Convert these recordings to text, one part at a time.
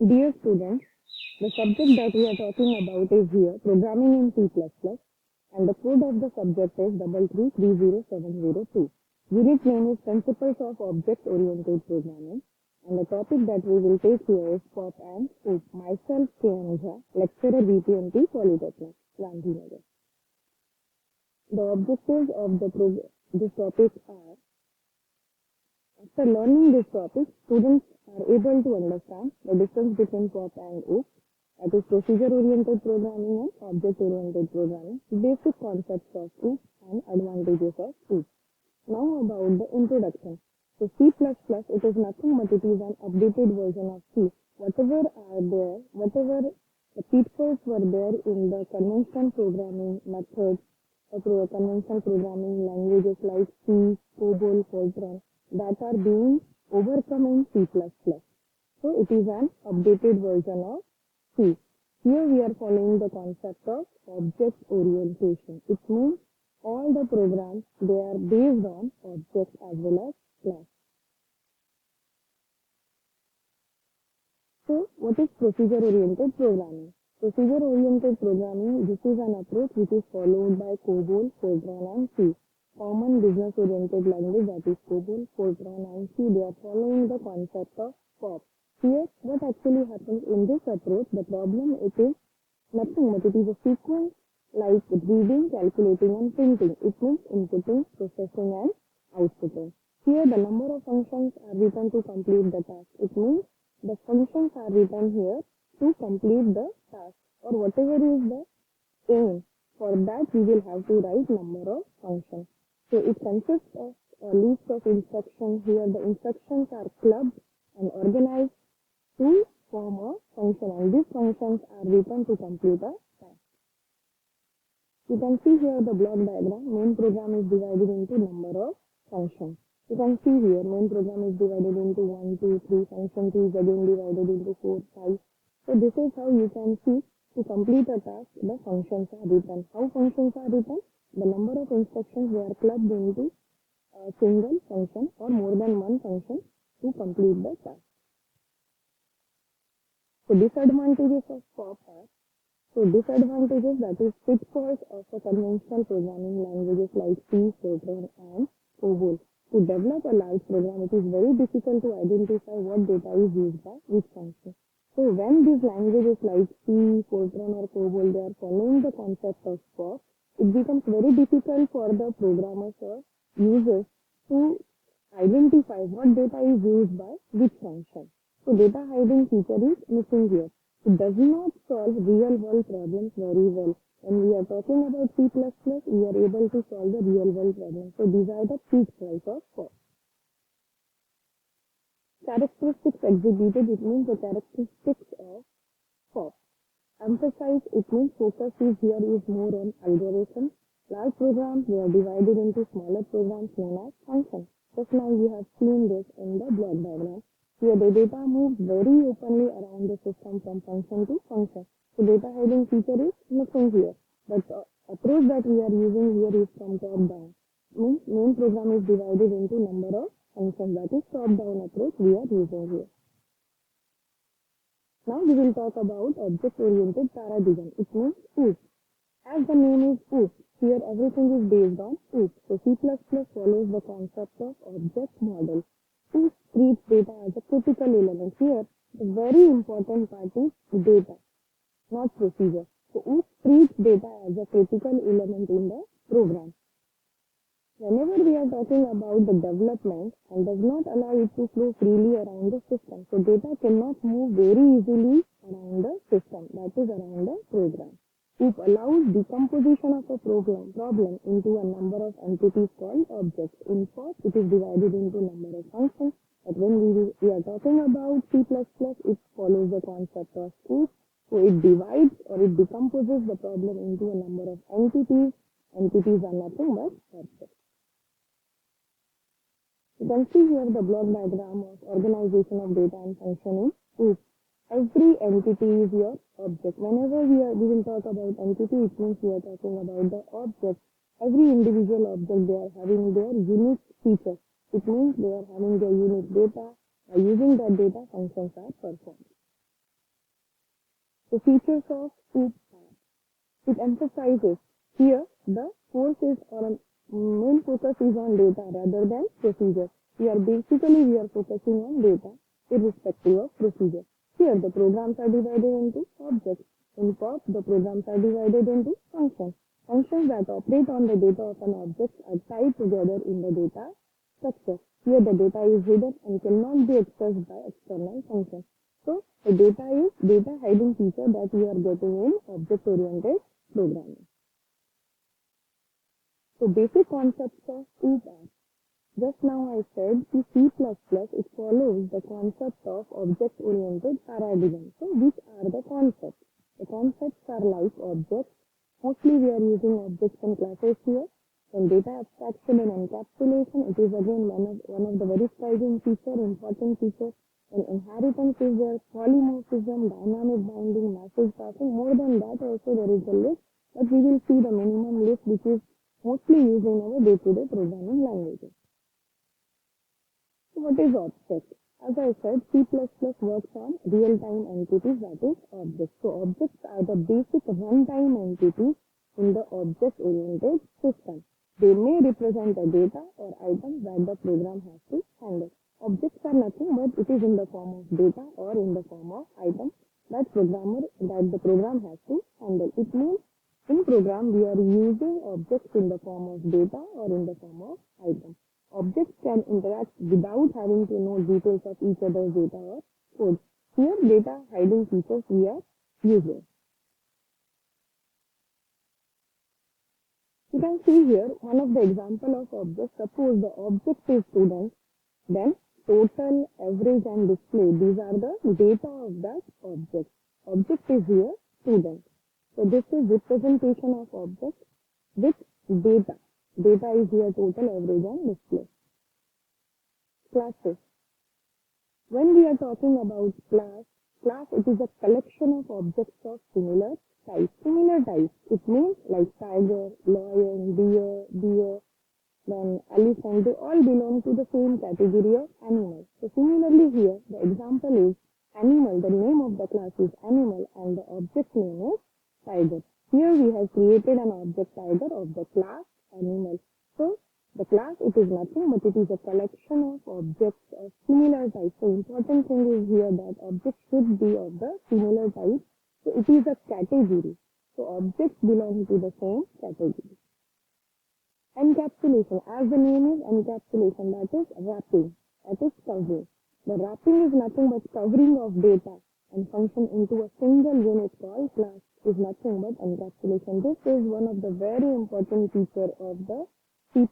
Dear students, the subject that we are talking about is here programming in C++, and the code of the subject is 3330702. Unit name is Principles of Object-Oriented Programming, and the topic that we will take here is POP and OOP. Myself, K. Anuja, lecturer VPMT Polytechnic, Gandhinagar. The objectives of this topic are: after learning this topic, students are able to understand the difference between POP and OOP, that is procedure-oriented programming and object-oriented programming, basic concepts of OOP and advantages of OOP. Now about the introduction. So C++, it is nothing but it is an updated version of C. Whatever the pitfalls were there in the conventional programming methods, conventional programming languages like C, COBOL, Fortran, that are being overcome in C++. So it is an updated version of C. Here we are following the concept of object orientation. It means all the programs, they are based on objects as well as class. So what is procedure oriented programming? Procedure oriented programming, this is an approach which is followed by COBOL, Fortran and C. Common business oriented language, that is COBOL, Fortran and C, they are following the concept of POP. Here what actually happens in this approach, the problem, it is nothing but it is a sequence like reading, calculating and printing. It means inputting, processing and outputting. Here the number of functions are written to complete the task. It means the functions are written here to complete the task, or whatever is the aim. For that we will have to write number of functions. So it consists of a list of instructions. Here the instructions are clubbed and organized to form a function, and these functions are written to complete a task. You can see here the block diagram. Main program is divided into number of functions. You can see here main program is divided into 1, 2, 3, function 2 is again divided into 4, 5. So this is how you can see to complete a task the functions are written. How functions are written? The number of instructions, they are clubbed into a single function or more than one function to complete the task. So disadvantages of POP are, disadvantages, that is pitfalls of a conventional programming languages like C, Fortran and COBOL. To develop a large program, it is very difficult to identify what data is used by which function. So when these languages like C, Fortran or COBOL, they are following the concept of POP, it becomes very difficult for the programmers or users to identify what data is used by which function. So data hiding feature is missing here. It does not solve real world problems very well. When we are talking about C++, we are able to solve the real world problems. So these are the pitfalls of POP. Characteristics exhibited, it means the characteristics of POP. Emphasize, it means focus is here is more on algorithms. Large programs, they are divided into smaller programs known as functions. Just now you have seen this in the block diagram. Here the data moves very openly around the system from function to function. So data hiding feature is missing here. But the approach that we are using here is from top down. Means main program is divided into number of functions. That is top down approach we are using here. Now we will talk about object-oriented paradigm. It means OOP. As the name is OOP, here everything is based on OOP. So C++ follows the concept of object model. OOP treats data as a critical element. Here, the very important part is data, not procedure. So OOP treats data as a critical element in the program. Whenever we are talking about the development and does not allow it to flow freely around the system. So data cannot move very easily around the system, that is around the program. OOP allows decomposition of a problem into a number of entities called objects. In POP, it is divided into number of functions. But when we are talking about C++, it follows the concept of OOP. So it divides or it decomposes the problem into a number of entities. Entities are nothing but objects. You can see here the block diagram of organization of data and function in OOP. Every entity is your object. Whenever we will talk about entity, it means we are talking about the object. Every individual object, they are having their unique features. It means they are having their unique data. By using that data, functions are performed. The features of OOP are, it emphasizes here the force is on main focus is on data rather than procedure. We are focusing on data irrespective of procedure. Here the programs are divided into objects. In POP, the programs are divided into functions. Functions that operate on the data of an object are tied together in the data structure. Here the data is hidden and cannot be accessed by external functions. So the data is data hiding feature that we are getting in object-oriented programming. So basic concepts of OOP are, just now I said C++ it follows the concept of object-oriented paradigm. So which are the concepts? The concepts are like objects. Mostly we are using objects and classes here. Then data abstraction and encapsulation, it is again one of the very striking feature, important feature. And inheritance is there, polymorphism, dynamic binding, message passing. More than that also there is a list, but we will see the minimum list which is mostly used in our day-to-day programming languages. So what is object? As I said, C++ works on real-time entities, that is objects. So objects are the basic runtime entities in the object-oriented system. They may represent a data or item that the program has to handle. Objects are nothing but it is in the form of data or in the form of item that the program has to handle. It means in program we are using objects in the form of data or in the form of item. Objects can interact without having to know details of each other's data or code. Here data hiding features we are using. You can see here one of the example of objects. Suppose the object is student, then total, average and display. These are the data of that object. Object is here student. So this is representation of object with data. Data is here total, average and display. Classes. When we are talking about class it is a collection of objects of similar type. Similar type, it means like tiger, lion, deer, then elephant, they all belong to the same category of animals. So similarly here, the example is animal, the name of the class is animal and the object name is tiger. Here we have created an object tiger of the class animal. So the class, it is nothing but it is a collection of objects of similar type. So important thing is here that object should be of the similar type. So it is a category. So objects belong to the same category. Encapsulation, as the name is encapsulation, that is wrapping, that is covering. The wrapping is nothing but covering of data and function into a single unit called class is nothing but encapsulation. This is one of the very important feature of the C++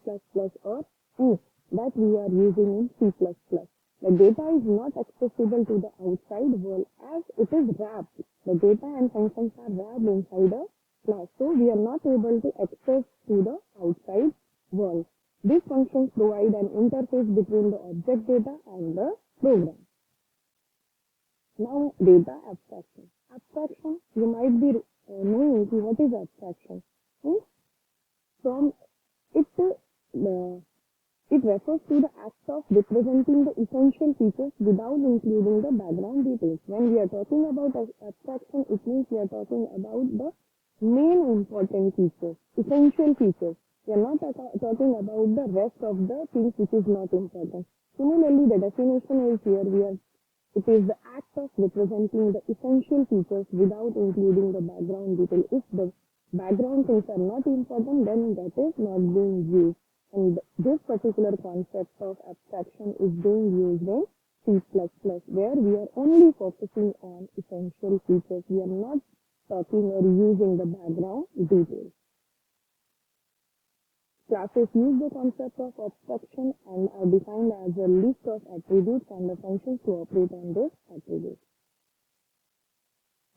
or OOP that we are using in C++. The data is not accessible to the outside world as it is wrapped. The data and functions are wrapped inside a class. So we are not able to access to the outside world. These functions provide an interface between the object data and the program. Now data abstraction. Abstraction, you might be knowing what is abstraction. From it, it refers to the act of representing the essential features without including the background details. When we are talking about abstraction, it means we are talking about the main important features, essential features. We are not talking about the rest of the things which is not important. Similarly, the definition is here, it is the act of representing the essential features without including the background detail. If the background things are not important, then that is not being used. And this particular concept of abstraction is being used in C++, where we are only focusing on essential features. We are not talking or using the background details. Classes use the concept of abstraction and are defined as a list of attributes and the functions to operate on those attributes.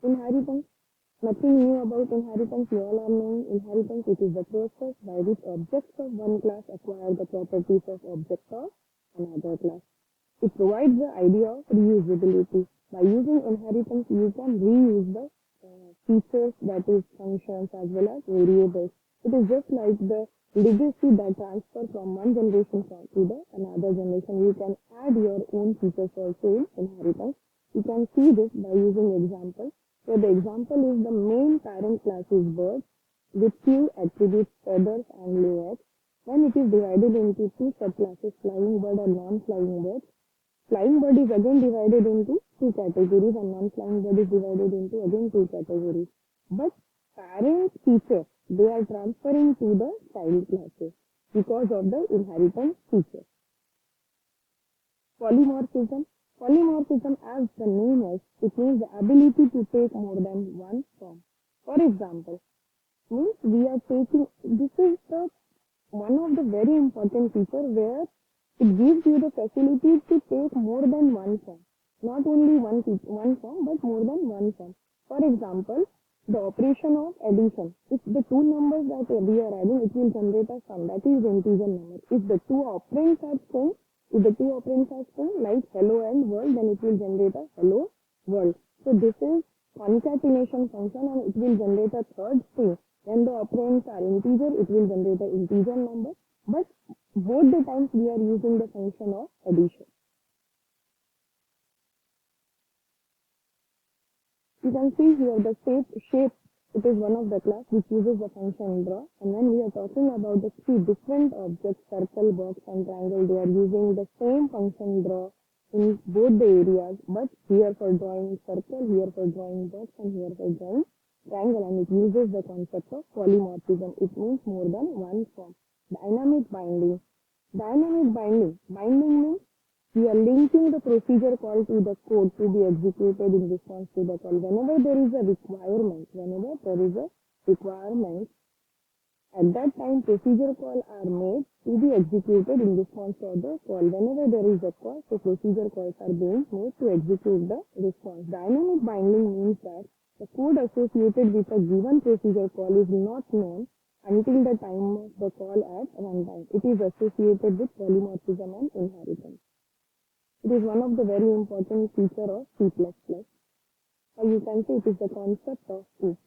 Inheritance. Nothing new about inheritance. You all are knowing inheritance. It is the process by which objects of one class acquire the properties of objects of another class. It provides the idea of reusability. By using inheritance, you can reuse the features, that is functions as well as variables. It is just like the legacy that transfer from one generation to the another generation. You can add your own features also in inheritance. You can see this by using examples. So the example is the main parent class is bird with few attributes feathers and legs. When it is divided into two subclasses flying bird and non-flying bird, flying bird is again divided into two categories and non-flying bird is divided into again two categories. But parent feature they are transferring to the child classes because of the inheritance feature. Polymorphism. Polymorphism, as the name is, it means the ability to take more than one form. For example, means we are taking, this is the one of the very important feature where it gives you the facility to take more than one form. Not only one form, but more than one form. For example, the operation of addition. If the two numbers that we are adding, it will generate a sum, that is integer number. If the two operands are same, if the two operands are same, like hello and world, then it will generate a hello world. So this is concatenation function and it will generate a third string. When the operands are integer, it will generate an integer number. But both the times we are using the function of addition. You can see here the shape, it is one of the class which uses the function draw. And when we are talking about the three different objects, circle, box and triangle, they are using the same function draw in both the areas, but here for drawing circle, here for drawing box and here for drawing triangle, and it uses the concept of polymorphism. It means more than one form. Dynamic binding. Dynamic binding. Binding means we are linking the procedure call to the code to be executed in response to the call. Whenever there is a requirement, at that time procedure call are made to be executed in response to the call. Whenever there is a call, so procedure calls are being made to execute the response. Dynamic binding means that the code associated with a given procedure call is not known until the time of the call at runtime. It is associated with polymorphism and inheritance. It is one of the very important feature of C++. Or you can say it is the concept of OOP.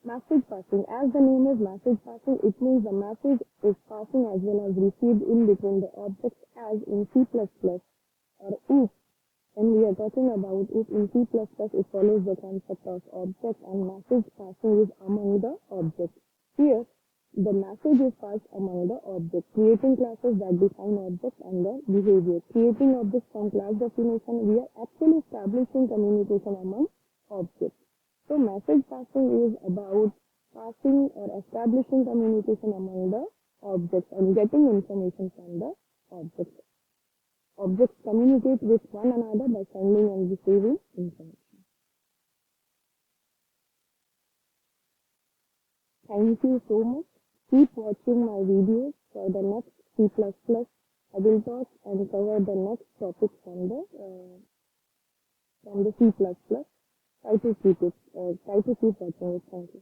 Message passing. As the name is message passing, it means the message is passing as well as received in between the objects as in C++ or OOP. When we are talking about OOP in C++, it follows the concept of object and message passing is among the objects. Here, the message is passed among the objects, creating classes that define objects and their behavior. Creating objects from class definition, we are actually establishing communication among objects. So message passing is about passing or establishing communication among the objects and getting information from the objects. Objects communicate with one another by sending and receiving information. Thank you so much. Keep watching my videos for the next C++. I will talk and cover the next topic from the C++. Try to keep watching it. Thank you.